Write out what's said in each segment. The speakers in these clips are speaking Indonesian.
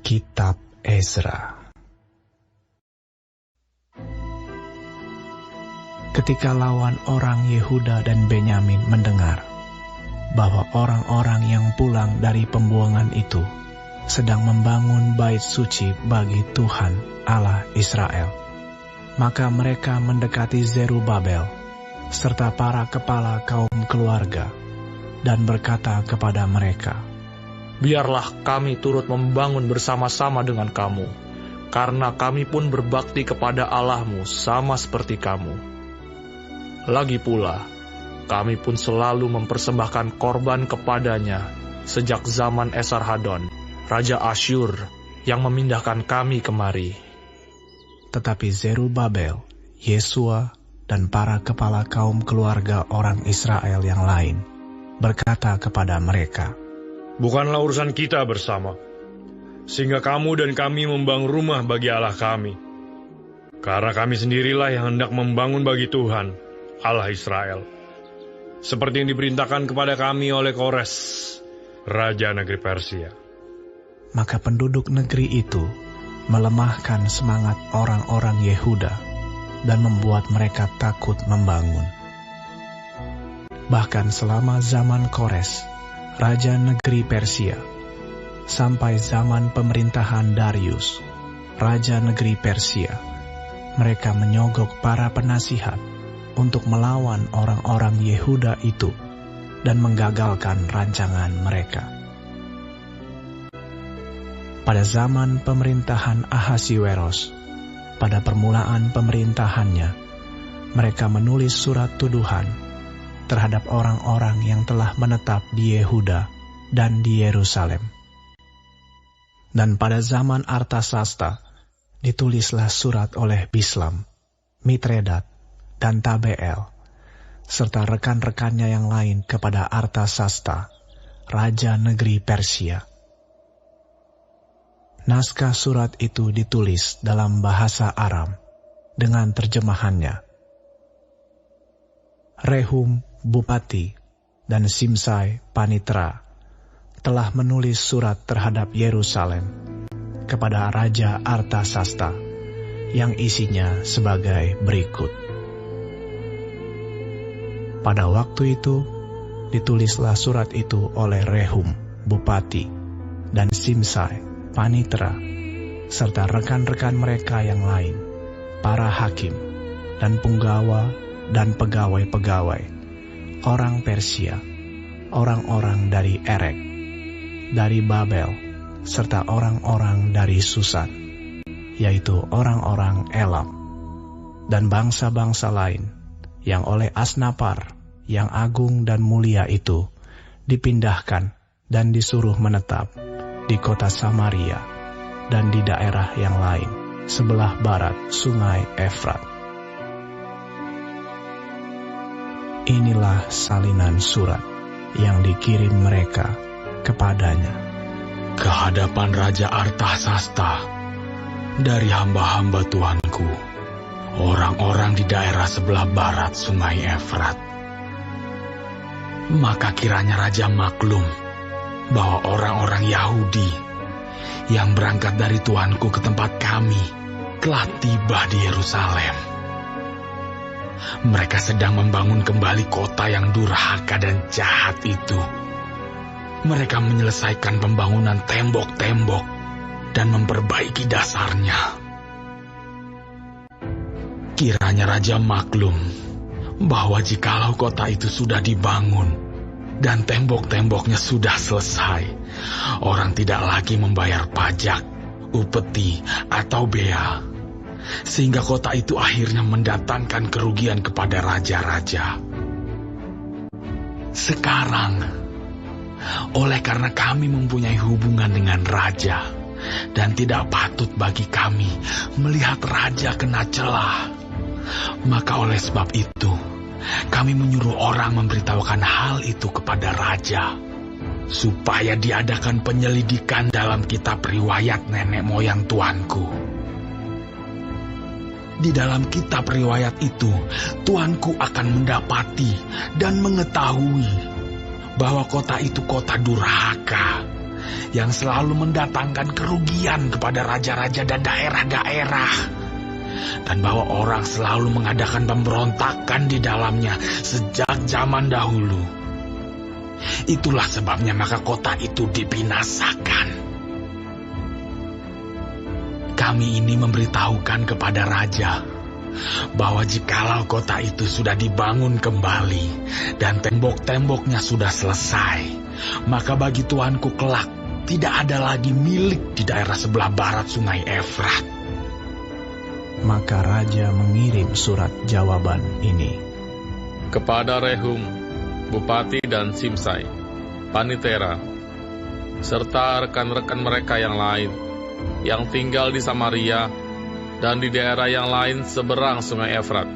Kitab Ezra. Ketika lawan orang Yehuda dan Benyamin mendengar bahwa orang-orang yang pulang dari pembuangan itu sedang membangun bait suci bagi Tuhan Allah Israel, maka mereka mendekati Zerubabel serta para kepala kaum keluarga dan berkata kepada mereka, "Biarlah kami turut membangun bersama-sama dengan kamu, karena kami pun berbakti kepada Allahmu sama seperti kamu. Lagi pula, kami pun selalu mempersembahkan korban kepadanya sejak zaman Esarhadon, Raja Asyur, yang memindahkan kami kemari." Tetapi Zerubabel, Yesua, dan para kepala kaum keluarga orang Israel yang lain berkata kepada mereka, "Bukanlah urusan kita bersama, sehingga kamu dan kami membangun rumah bagi Allah kami. Karena kami sendirilah yang hendak membangun bagi Tuhan, Allah Israel, seperti yang diperintahkan kepada kami oleh Kores, Raja negeri Persia." Maka penduduk negeri itu melemahkan semangat orang-orang Yehuda dan membuat mereka takut membangun. Bahkan selama zaman Kores, Raja negeri Persia, sampai zaman pemerintahan Darius, Raja negeri Persia, mereka menyogok para penasihat untuk melawan orang-orang Yehuda itu dan menggagalkan rancangan mereka. Pada zaman pemerintahan Ahasiweros, pada permulaan pemerintahannya, mereka menulis surat tuduhan terhadap orang-orang yang telah menetap di Yehuda dan di Yerusalem. Dan pada zaman Artasasta, ditulislah surat oleh Bislam, Mitredat, dan Tabeel, serta rekan-rekannya yang lain kepada Artasasta, Raja negeri Persia. Naskah surat itu ditulis dalam bahasa Aram dengan terjemahannya. Rehum Bupati dan Simsai Panitra telah menulis surat terhadap Yerusalem kepada Raja Artasasta yang isinya sebagai berikut. Pada waktu itu ditulislah surat itu oleh Rehum Bupati dan Simsai Panitra, serta rekan-rekan mereka yang lain, para hakim, dan punggawa dan pegawai-pegawai, orang Persia, orang-orang dari Erek, dari Babel, serta orang-orang dari Susan, yaitu orang-orang Elam, dan bangsa-bangsa lain, yang oleh Asnapar, yang agung dan mulia itu, dipindahkan dan disuruh menetap di kota Samaria dan di daerah yang lain sebelah barat sungai Efrat. Inilah salinan surat yang dikirim mereka kepadanya. Ke hadapan Raja Artasasta, dari hamba-hamba Tuanku, orang-orang di daerah sebelah barat sungai Efrat. Maka kiranya Raja maklum bahwa orang-orang Yahudi yang berangkat dari Tuanku ke tempat kami telah tiba di Yerusalem. Mereka sedang membangun kembali kota yang durhaka dan jahat itu. Mereka menyelesaikan pembangunan tembok-tembok dan memperbaiki dasarnya. Kiranya Raja maklum bahwa jikalau kota itu sudah dibangun dan tembok-temboknya sudah selesai, orang tidak lagi membayar pajak, upeti, atau bea, sehingga kota itu akhirnya mendatangkan kerugian kepada raja-raja. Sekarang, oleh karena kami mempunyai hubungan dengan raja, dan tidak patut bagi kami melihat raja kena celah, maka oleh sebab itu, kami menyuruh orang memberitahukan hal itu kepada raja, supaya diadakan penyelidikan dalam kitab riwayat nenek moyang tuanku. Di dalam kitab riwayat itu, tuanku akan mendapati dan mengetahui bahwa kota itu kota durhaka, yang selalu mendatangkan kerugian kepada raja-raja dan daerah-daerah, dan bahwa orang selalu mengadakan pemberontakan di dalamnya sejak zaman dahulu. Itulah sebabnya maka kota itu dibinasakan. Kami ini memberitahukan kepada raja bahwa jikalau kota itu sudah dibangun kembali dan tembok-temboknya sudah selesai, maka bagi tuanku kelak tidak ada lagi milik di daerah sebelah barat sungai Efrat. Maka raja mengirim surat jawaban ini kepada Rehum, Bupati dan Simsai, Panitera, serta rekan-rekan mereka yang lain yang tinggal di Samaria dan di daerah yang lain seberang sungai Efrat.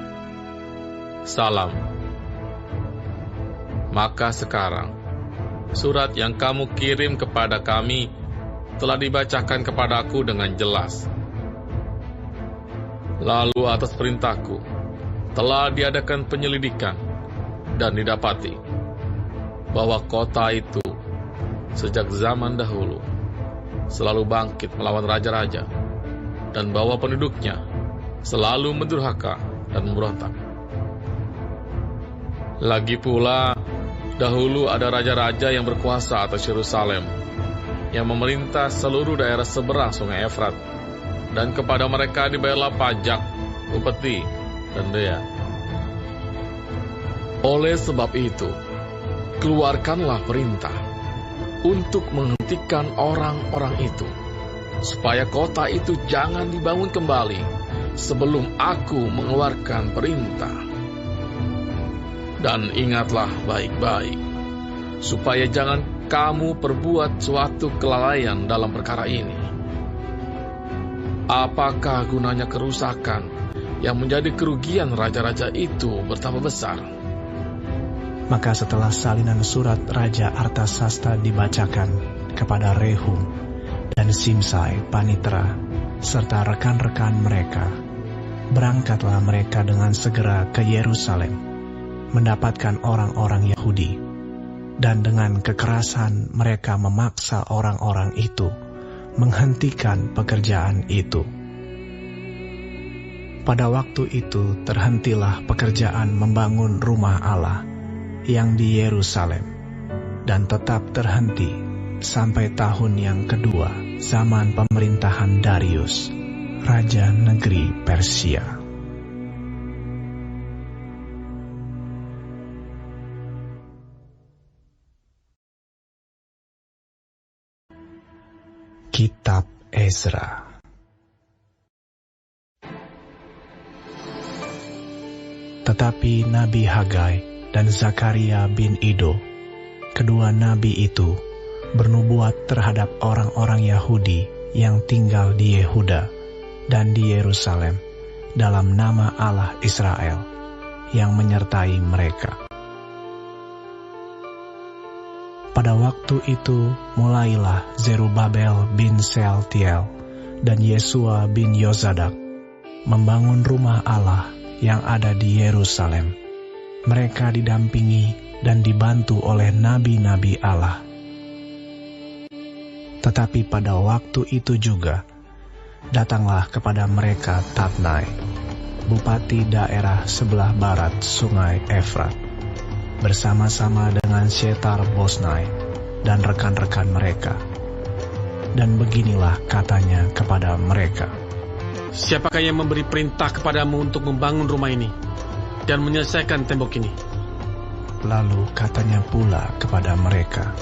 Salam. Maka sekarang, surat yang kamu kirim kepada kami telah dibacakan kepadaku dengan jelas. Lalu atas perintahku, telah diadakan penyelidikan dan didapati bahwa kota itu sejak zaman dahulu selalu bangkit melawan raja-raja, dan bahwa penduduknya selalu mendurhaka dan memberontak. Lagi pula, dahulu ada raja-raja yang berkuasa atas Yerusalem, yang memerintah seluruh daerah seberang sungai Efrat, dan kepada mereka dibayarlah pajak, upeti, dan bea. Oleh sebab itu, keluarkanlah perintah untuk menghentikan orang-orang itu, supaya kota itu jangan dibangun kembali sebelum aku mengeluarkan perintah. Dan ingatlah baik-baik, supaya jangan kamu perbuat suatu kelalaian dalam perkara ini. Apakah gunanya kerusakan yang menjadi kerugian raja-raja itu bertambah besar? Maka setelah salinan surat Raja Artasasta dibacakan kepada Rehum dan Simsai Panitera serta rekan-rekan mereka, berangkatlah mereka dengan segera ke Yerusalem, mendapatkan orang-orang Yahudi, dan dengan kekerasan mereka memaksa orang-orang itu menghentikan pekerjaan itu. Pada waktu itu terhentilah pekerjaan membangun rumah Allah yang di Yerusalem, dan tetap terhenti sampai tahun yang kedua zaman pemerintahan Darius, Raja negeri Persia. Kitab Ezra. Tetapi Nabi Hagai dan Zakaria bin Ido, kedua nabi itu, bernubuat terhadap orang-orang Yahudi yang tinggal di Yehuda dan di Yerusalem dalam nama Allah Israel yang menyertai mereka. Pada waktu itu mulailah Zerubabel bin Sealtiel dan Yesua bin Yozadak membangun rumah Allah yang ada di Yerusalem. Mereka didampingi dan dibantu oleh nabi-nabi Allah. Tetapi pada waktu itu juga, datanglah kepada mereka Tatnai, bupati daerah sebelah barat sungai Efrat, bersama-sama dengan Setar-Bosnai dan rekan-rekan mereka. Dan beginilah katanya kepada mereka, "Siapakah yang memberi perintah kepadamu untuk membangun rumah ini dan menyelesaikan tembok ini?" Lalu katanya pula kepada mereka,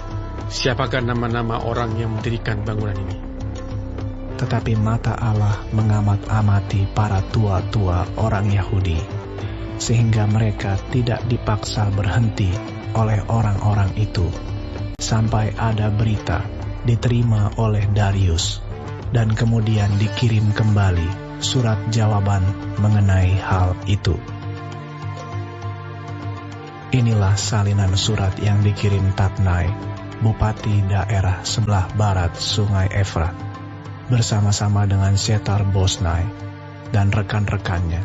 "Siapakah nama-nama orang yang mendirikan bangunan ini?" Tetapi mata Allah mengamat-amati para tua-tua orang Yahudi, sehingga mereka tidak dipaksa berhenti oleh orang-orang itu, sampai ada berita diterima oleh Darius, dan kemudian dikirim kembali surat jawaban mengenai hal itu. Inilah salinan surat yang dikirim Tatnai, bupati daerah sebelah barat sungai Efrat, bersama-sama dengan Setar-Bosnai dan rekan-rekannya,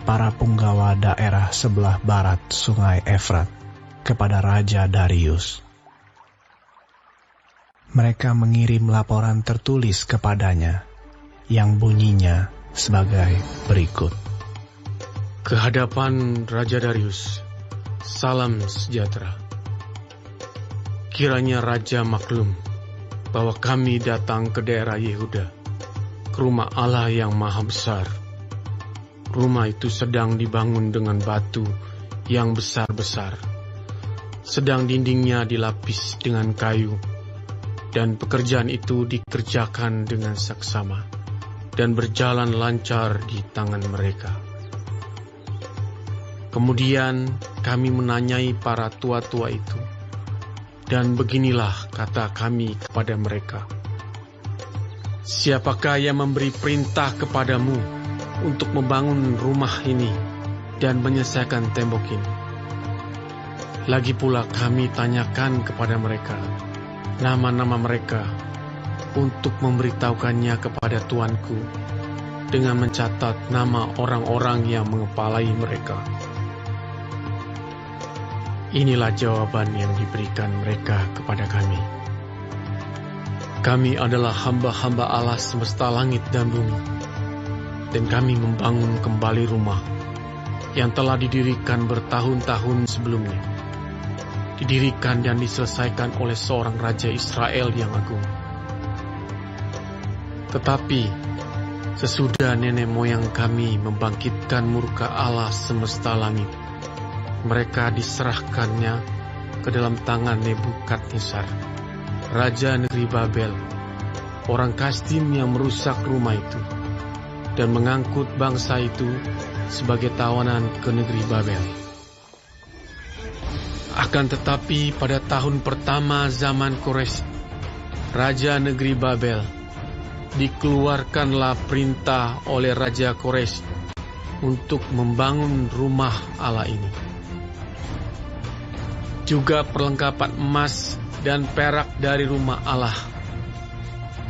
para punggawa daerah sebelah barat sungai Efrat, kepada Raja Darius. mereka mengirim laporan tertulis kepadanya, yang bunyinya sebagai berikut. Kehadapan Raja Darius, salam sejahtera. Kiranya Raja maklum bahwa kami datang ke daerah Yehuda, ke rumah Allah yang maha besar. Rumah itu sedang dibangun dengan batu yang besar-besar. Sedang dindingnya dilapis dengan kayu, dan pekerjaan itu dikerjakan dengan saksama dan berjalan lancar di tangan mereka. Kemudian kami menanyai para tua-tua itu, dan beginilah kata kami kepada mereka. Siapakah yang memberi perintah kepadamu untuk membangun rumah ini dan menyelesaikan tembok ini? Lagi pula kami tanyakan kepada mereka nama-nama mereka untuk memberitahukannya kepada tuanku dengan mencatat nama orang-orang yang mengepalai mereka. Inilah jawaban yang diberikan mereka kepada kami. Kami adalah hamba-hamba Allah semesta langit dan bumi, dan kami membangun kembali rumah yang telah didirikan bertahun-tahun sebelumnya. Didirikan dan diselesaikan oleh seorang Raja Israel yang agung. Tetapi sesudah nenek moyang kami membangkitkan murka Allah semesta langit, mereka diserahkannya ke dalam tangan Nebukadnezar, Raja negeri Babel, orang Kasdim yang merusak rumah itu, dan mengangkut bangsa itu sebagai tawanan ke negeri Babel. Akan tetapi pada tahun pertama zaman Kores, Raja negeri Babel, dikeluarkanlah perintah oleh Raja Kores untuk membangun rumah Allah ini. Juga perlengkapan emas dan perak dari rumah Allah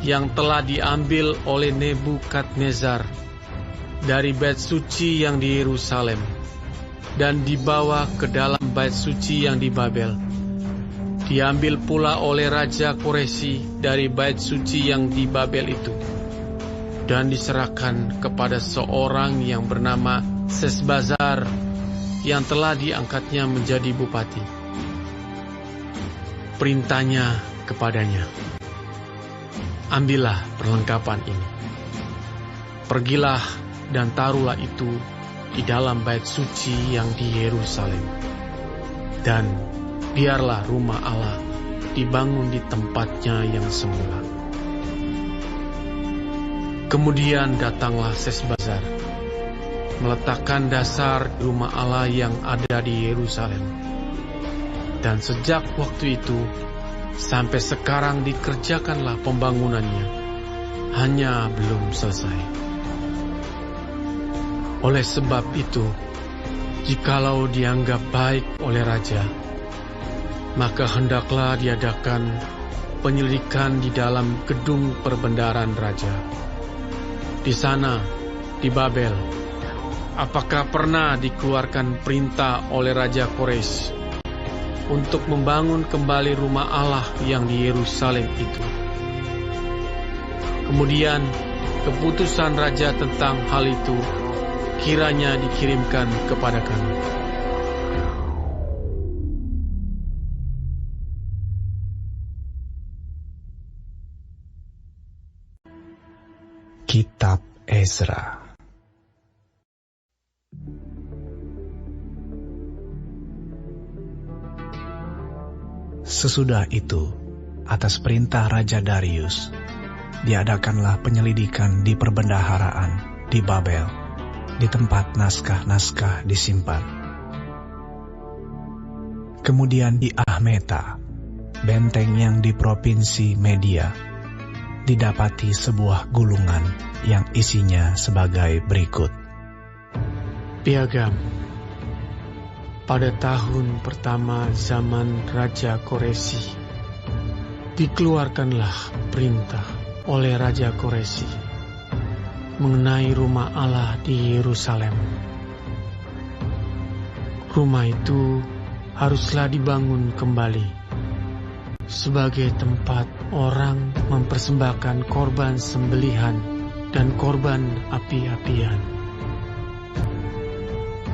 yang telah diambil oleh Nebukadnezar dari bait suci yang di Yerusalem dan dibawa ke dalam bait suci yang di Babel. Diambil pula oleh Raja Koresi dari bait suci yang di Babel itu dan diserahkan kepada seorang yang bernama Sesbazar yang telah diangkatnya menjadi bupati. Perintahnya kepadanya, ambillah perlengkapan ini, pergilah dan taruhlah itu di dalam bait suci yang di Yerusalem, dan biarlah rumah Allah dibangun di tempatnya yang semula. Kemudian datanglah Sesbazar, meletakkan dasar rumah Allah yang ada di Yerusalem. Dan sejak waktu itu sampai sekarang dikerjakanlah pembangunannya, hanya belum selesai. Oleh sebab itu, jikalau dianggap baik oleh raja, maka hendaklah diadakan penyelidikan di dalam gedung perbendaharaan raja. Di sana, di Babel, apakah pernah dikeluarkan perintah oleh Raja Kores untuk membangun kembali rumah Allah yang di Yerusalem itu? Kemudian keputusan raja tentang hal itu kiranya dikirimkan kepada kami. Kitab Ezra. Sesudah itu, atas perintah Raja Darius, diadakanlah penyelidikan di perbendaharaan di Babel, di tempat naskah-naskah disimpan. Kemudian di Ahmeta, benteng yang di provinsi Media, didapati sebuah gulungan yang isinya sebagai berikut. Piagam. Pada tahun pertama zaman Raja Koresi, dikeluarkanlah perintah oleh Raja Koresi mengenai rumah Allah di Yerusalem. Rumah itu haruslah dibangun kembali sebagai tempat orang mempersembahkan korban sembelihan dan korban api-apian.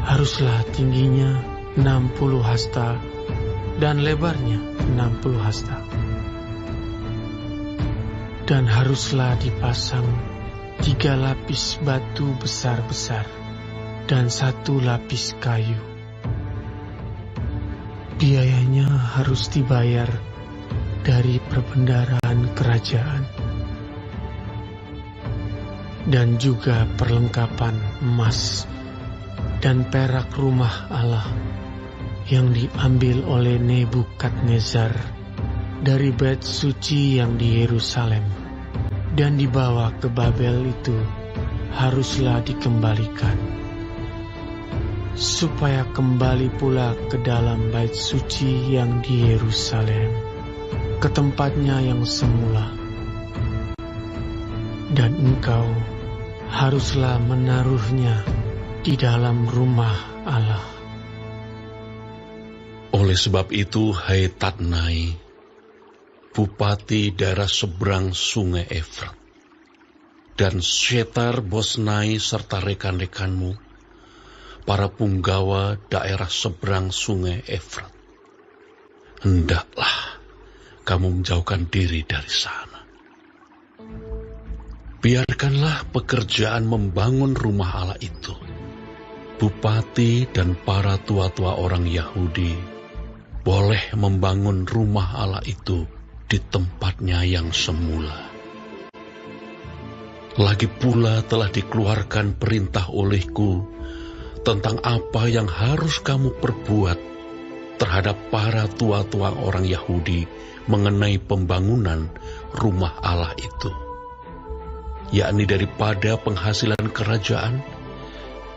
Haruslah tingginya 60 hasta dan lebarnya 60 hasta. Dan haruslah dipasang 3 lapis batu besar-besar dan 1 lapis kayu. Biayanya harus dibayar dari perbendaharaan kerajaan. Dan juga perlengkapan emas dan perak rumah Allah yang diambil oleh Nebukadnezar dari bait suci yang di Yerusalem dan dibawa ke Babel itu haruslah dikembalikan, supaya kembali pula ke dalam bait suci yang di Yerusalem, ke tempatnya yang semula. Dan engkau haruslah menaruhnya di dalam rumah Allah. Oleh sebab itu, hai Tatnai, bupati daerah seberang sungai Efrat, dan Setar-Bosnai serta rekan-rekanmu, para punggawa daerah seberang sungai Efrat, hendaklah kamu menjauhkan diri dari sana. Biarkanlah pekerjaan membangun rumah Allah itu. Bupati dan para tua-tua orang Yahudi boleh membangun rumah Allah itu di tempatnya yang semula. Lagi pula telah dikeluarkan perintah olehku tentang apa yang harus kamu perbuat terhadap para tua-tua orang Yahudi mengenai pembangunan rumah Allah itu, yakni daripada penghasilan kerajaan,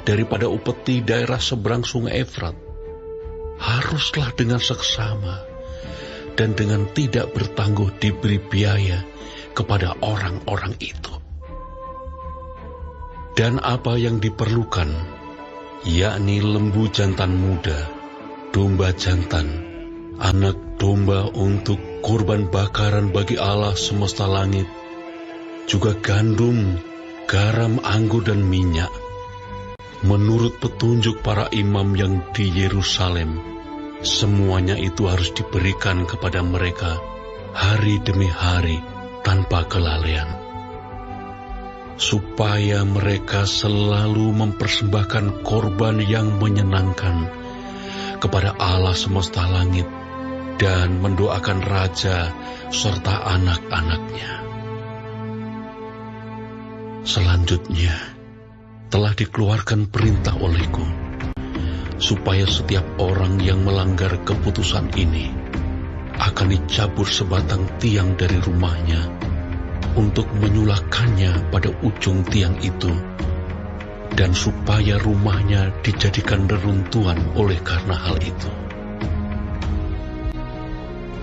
daripada upeti daerah seberang sungai Efrat, haruslah dengan seksama dan dengan tidak bertangguh diberi biaya kepada orang-orang itu. Dan apa yang diperlukan, yakni lembu jantan muda, domba jantan, anak domba untuk kurban bakaran bagi Allah semesta langit, juga gandum, garam, anggur, dan minyak, menurut petunjuk para imam yang di Yerusalem, semuanya itu harus diberikan kepada mereka hari demi hari tanpa kelalaian, supaya mereka selalu mempersembahkan korban yang menyenangkan kepada Allah semesta langit dan mendoakan raja serta anak-anaknya. Selanjutnya, telah dikeluarkan perintah olehku, supaya setiap orang yang melanggar keputusan ini akan dicabut sebatang tiang dari rumahnya untuk menyulakannya pada ujung tiang itu, dan supaya rumahnya dijadikan reruntuhan oleh karena hal itu.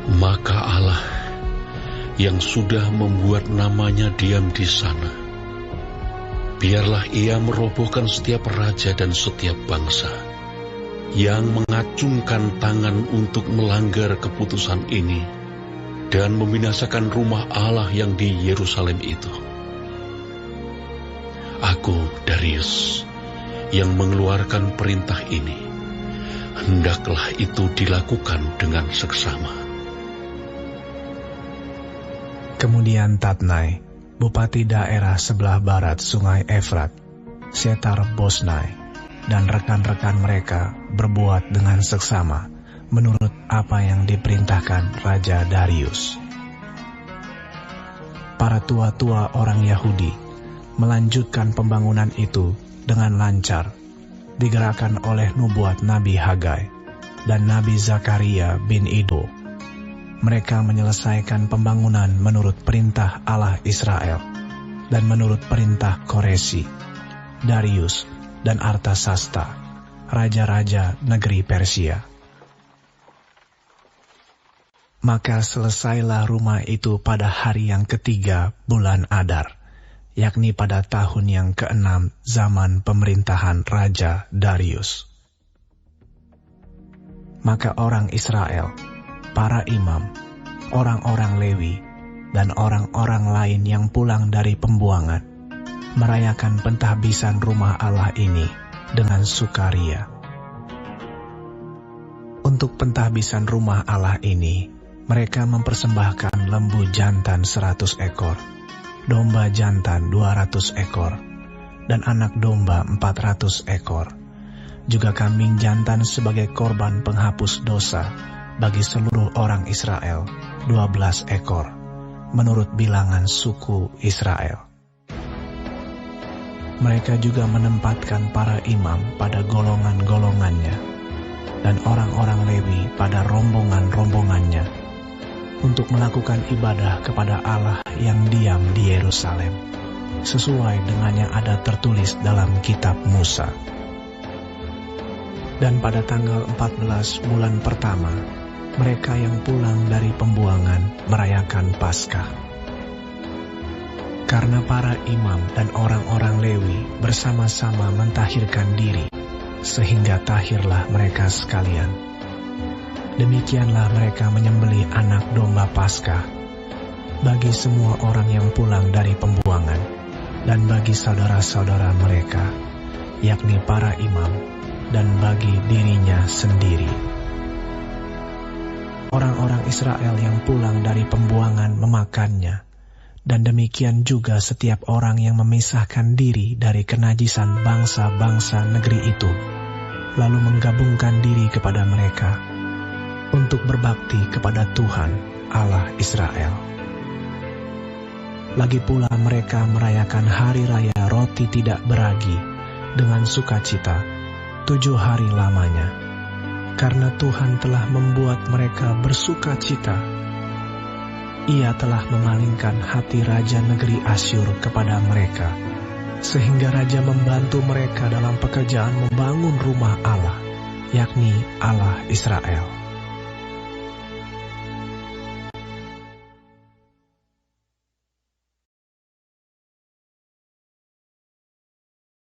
Maka Allah yang sudah membuat namanya diam di sana, biarlah ia merobohkan setiap raja dan setiap bangsa yang mengacungkan tangan untuk melanggar keputusan ini dan membinasakan rumah Allah yang di Yerusalem itu. Aku, Darius, yang mengeluarkan perintah ini, hendaklah itu dilakukan dengan seksama. Kemudian Tatnai, bupati daerah sebelah barat sungai Efrat, Setar-Bosnai, dan rekan-rekan mereka berbuat dengan seksama menurut apa yang diperintahkan Raja Darius. Para tua-tua orang Yahudi melanjutkan pembangunan itu dengan lancar, digerakkan oleh nubuat Nabi Hagai dan Nabi Zakaria bin Ido. Mereka menyelesaikan pembangunan menurut perintah Allah Israel dan menurut perintah Koresi, Darius, dan Artasasta, raja-raja negeri Persia. Maka selesailah rumah itu pada hari yang ketiga bulan Adar, yakni pada tahun yang ke-6 zaman pemerintahan Raja Darius. Maka orang Israel, para imam, orang-orang Lewi, dan orang-orang lain yang pulang dari pembuangan merayakan pentahbisan rumah Allah ini dengan sukaria. Untuk pentahbisan rumah Allah ini, mereka mempersembahkan lembu jantan 100 ekor, domba jantan 200 ekor, dan anak domba 400 ekor, juga kambing jantan sebagai korban penghapus dosa bagi seluruh orang Israel 12 ekor, menurut bilangan suku Israel. Mereka juga menempatkan para imam pada golongan-golongannya, dan orang-orang Lewi pada rombongan-rombongannya, untuk melakukan ibadah kepada Allah yang diam di Yerusalem, sesuai dengan yang ada tertulis dalam kitab Musa. Dan pada tanggal 14 bulan pertama, mereka yang pulang dari pembuangan merayakan Paskah. Karena para imam dan orang-orang Lewi bersama-sama mentahirkan diri, sehingga tahirlah mereka sekalian. Demikianlah mereka menyembelih anak domba Paskah bagi semua orang yang pulang dari pembuangan dan bagi saudara-saudara mereka, yakni para imam, dan bagi dirinya sendiri. Orang-orang Israel yang pulang dari pembuangan memakannya, dan demikian juga setiap orang yang memisahkan diri dari kenajisan bangsa-bangsa negeri itu, lalu menggabungkan diri kepada mereka untuk berbakti kepada Tuhan Allah Israel. Lagi pula mereka merayakan hari raya roti tidak beragi dengan sukacita 7 hari lamanya, karena Tuhan telah membuat mereka bersukacita. Ia telah memalingkan hati raja negeri Asyur kepada mereka, sehingga raja membantu mereka dalam pekerjaan membangun rumah Allah, yakni Allah Israel.